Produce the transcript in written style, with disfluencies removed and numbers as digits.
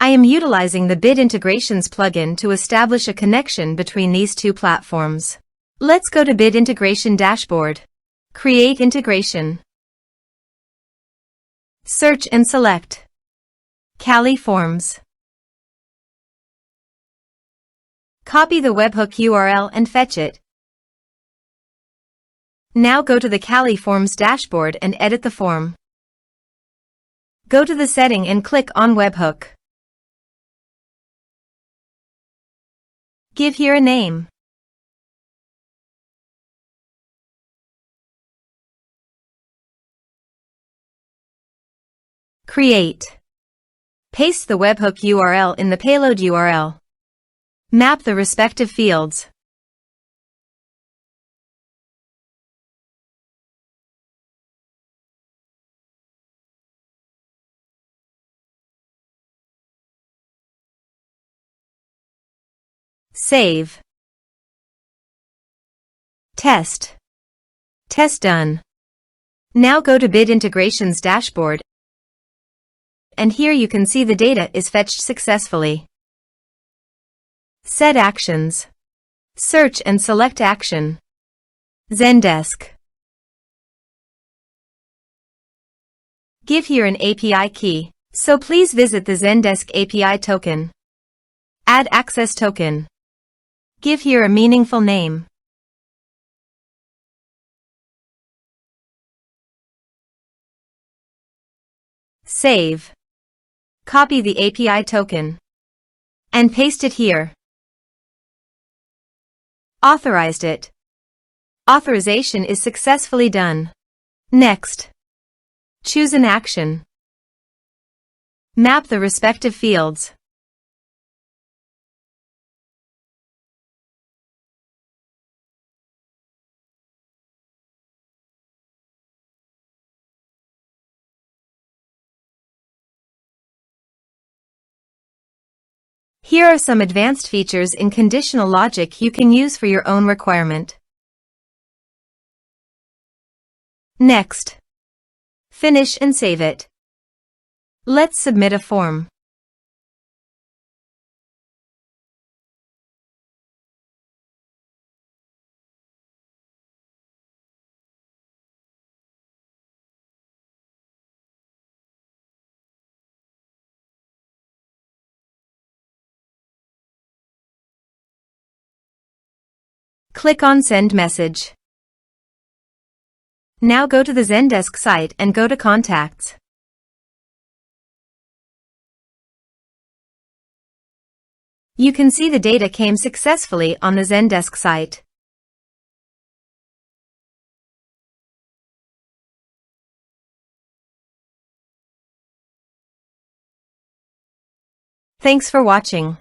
I am utilizing the Bit Integrations plugin to establish a connection between these two platforms. Let's go to Bit Integration Dashboard. Create integration. Search and select Kali Forms. Copy the webhook URL and fetch it. Now go to the Kali Forms dashboard and edit the form. Go to the setting and click on webhook. Give here a name. Create. Paste the webhook URL in the payload URL. Map the respective fields. Save. Test. Test done. Now go to Bit Integrations dashboard, and here you can see the data is fetched successfully. Set actions. Search and select action. Zendesk. Give here an API key, so please visit the Zendesk API token. Add access token. Give here a meaningful name. Save. Copy the API token and paste it here. Authorized it. Authorization is successfully done. Next. Choose an action. Map the respective fields. Here are some advanced features in conditional logic you can use for your own requirement. Next. Finish and save it. Let's submit a form. Click on Send Message. Now go to the Zendesk site and go to Contacts. You can see the data came successfully on the Zendesk site. Thanks for watching.